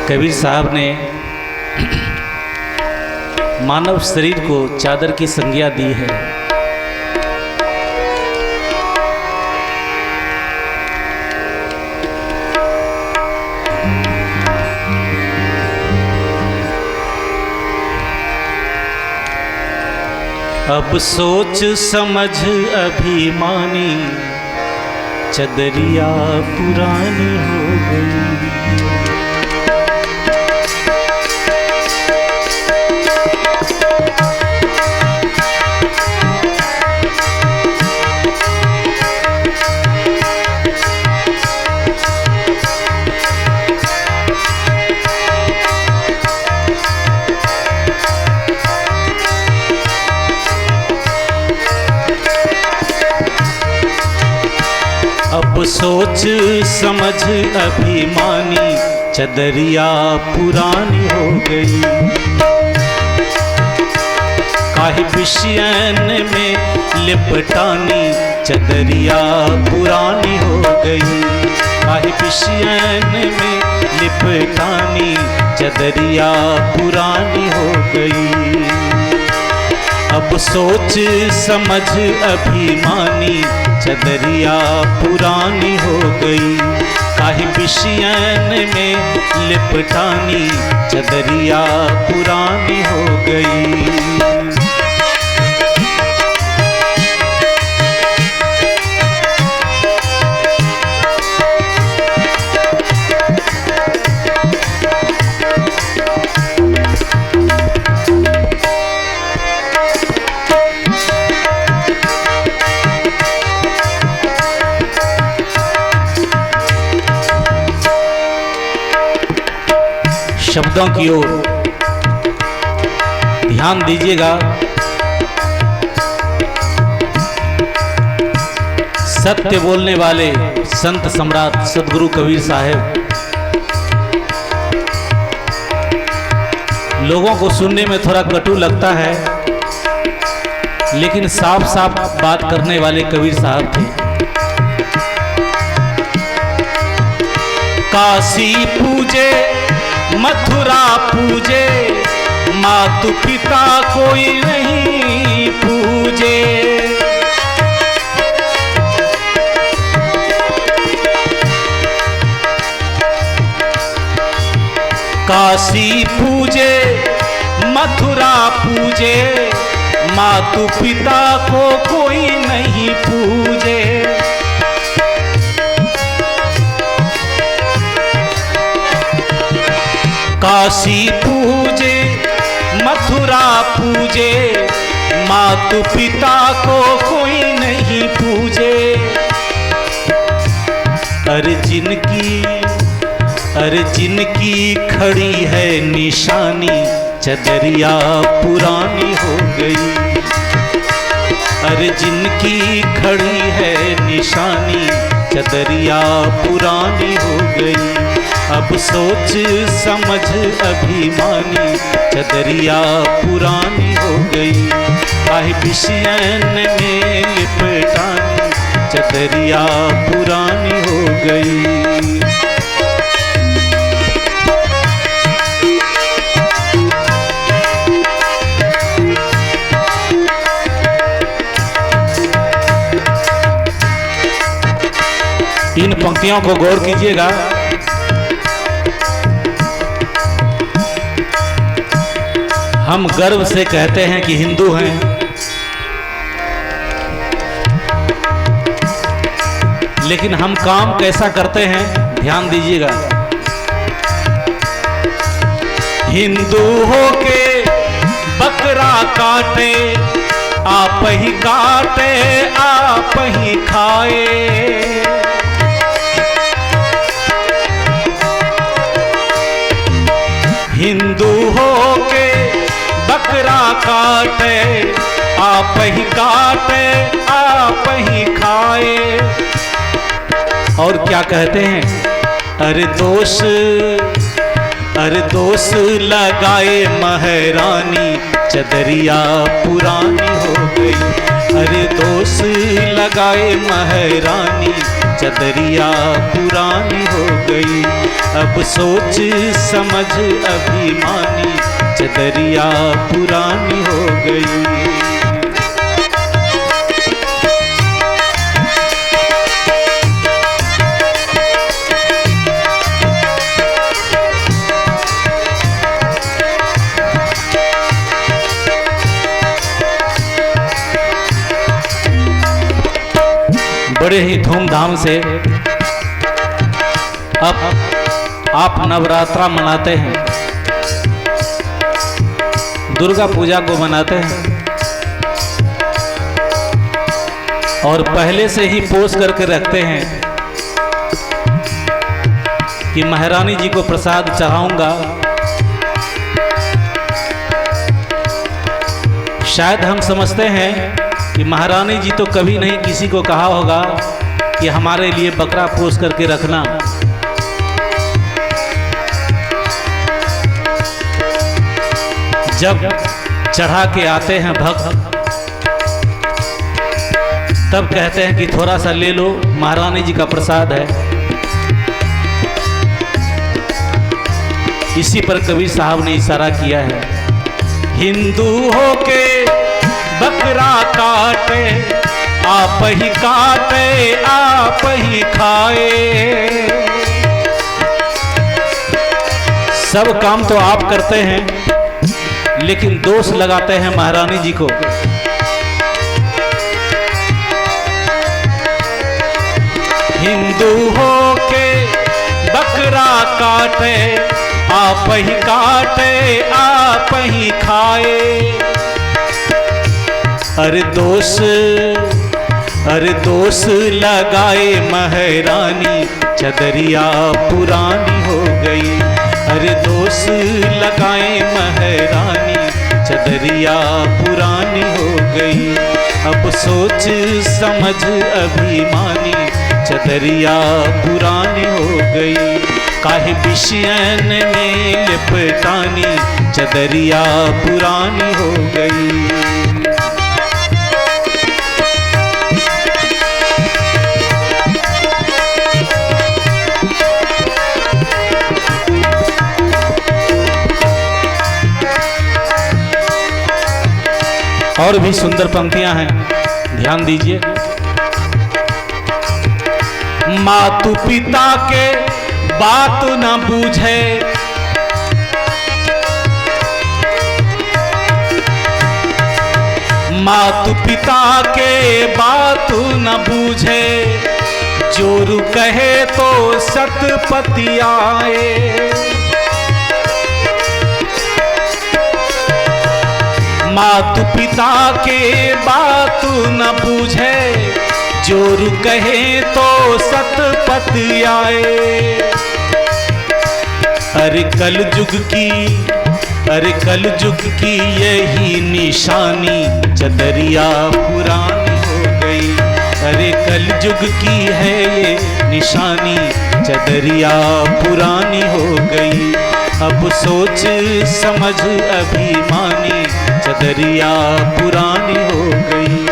कबीर साहब ने मानव शरीर को चादर की संज्ञा दी है। अब सोच समझ अभिमानी चदरिया पुरानी हो गई। अब सोच समझ अभिमानी चदरिया पुरानी हो गई। काहे विषयन में लिपटानी चदरिया पुरानी हो गई। काहे विषयन में लिपटानी चदरिया पुरानी हो गई। अब सोच समझ अभिमानी चदरिया पुरानी हो गई। काहे विषयन में लिपटानी चदरिया पुरानी हो गई। शब्दों की ओर ध्यान दीजिएगा। सत्य बोलने वाले संत सम्राट सदगुरु कबीर साहब लोगों को सुनने में थोड़ा कटु लगता है, लेकिन साफ साफ बात करने वाले कबीर साहब थे। काशी पूजे मथुरा पूजे मातु पिता कोई नहीं पूजे। काशी पूजे मथुरा पूजे मातु पिता को कोई नहीं पूजे। काशी पूजे मथुरा पूजे मातु पिता को कोई नहीं पूजे। अर्जिनकी खड़ी है निशानी चदरिया पुरानी हो गई। अर्जिनकी खड़ी है निशानी चदरिया पुरानी हो गई। अब सोच समझ अभिमानी चदरिया पुरानी हो गई। काहे विषयन में लिपटानी चदरिया पुरानी हो गई। इन पंक्तियों को गौर कीजिएगा। हम गर्व से कहते हैं कि हिंदू हैं, लेकिन हम काम कैसा करते हैं ध्यान दीजिएगा। हिंदू होके बकरा काटे आप ही काटे आप ही खाए। हिंदू होके बकरा काटे आप ही काटे आप ही खाए। और क्या कहते हैं, अरे दोष लगाए महारानी चदरिया पुरानी हो गई। अरे दोष लगाए महारानी चदरिया पुरानी हो गई। अब सोच समझ अभिमानी, चदरिया पुरानी हो गई। बड़े ही धूमधाम से अब आप नवरात्रा मनाते हैं, दुर्गा पूजा को मनाते हैं और पहले से ही पोस करके रखते हैं कि महारानी जी को प्रसाद चढ़ाऊंगा। शायद हम समझते हैं कि महारानी जी तो कभी नहीं किसी को कहा होगा कि हमारे लिए बकरा पोस करके रखना। जब चढ़ा के आते हैं भक्त, तब कहते हैं कि थोड़ा सा ले लो, महारानी जी का प्रसाद है। इसी पर कबीर साहब ने इशारा किया है, हिंदू होके बकरा काटे, आप ही काटे आप ही खाए। सब काम तो आप करते हैं, लेकिन दोष लगाते हैं महारानी जी को। हिंदू होके बकरा काटे, आप ही काटे आप ही खाए। अरे दोष लगाए महारानी, चदरिया पुरानी हो गई। अरे दोष लगाए महारानी, चदरिया पुरानी हो गई। अब सोच समझ अभिमानी, चदरिया पुरानी हो गई। काहे बिशियन में लिपटानी, चदरिया पुरानी हो गई। और भी सुंदर पंक्तियां हैं, ध्यान दीजिए। मातु पिता के बात न बूझे, मातु पिता के बात न बूझे। जोरु कहे तो सतपति आए, मातु पिता के बात न बूझे। जोरु कहे तो सतपति आए। अरे कल जुग की यही निशानी, चदरिया पुरानी हो गई। अरे कल जुग की है ये निशानी, चदरिया पुरानी हो गई। अब सोच समझ अभिमानी, चदरिया पुरानी हो गई।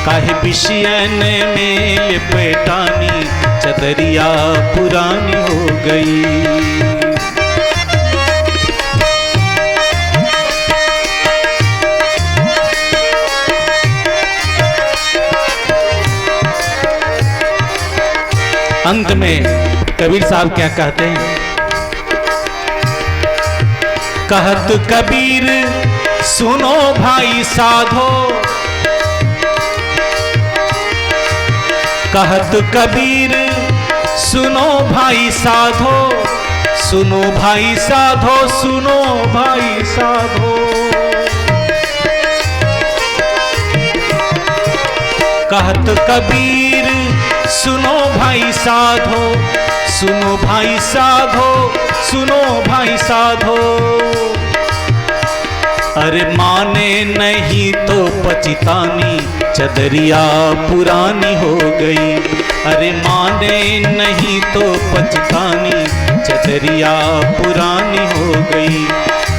काहे बिशियन में लिपटानी, चदरिया पुरानी हो गई। अंत में कबीर साहब क्या कहते हैं, कहत कबीर सुनो भाई साधो, कहत कबीर सुनो भाई साधो। सुनो भाई साधो, सुनो भाई साधो। कहत कबीर सुनो भाई साधो, सुनो भाई साधो, सुनो भाई साधो। अरे माने नहीं तो पचितानी, चदरिया पुरानी हो गई। अरे माने नहीं तो पचितानी, चदरिया पुरानी हो गई।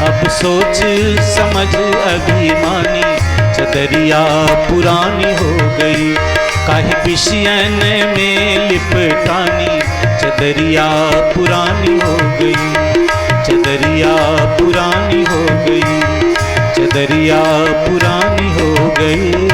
अब सोच समझ अभिमानी, चदरिया पुरानी हो गई। काहे बिशियन में लिपटानी, चदरिया पुरानी हो गई, चदरिया पुरानी हो गई, चदरिया पुरानी हो गई।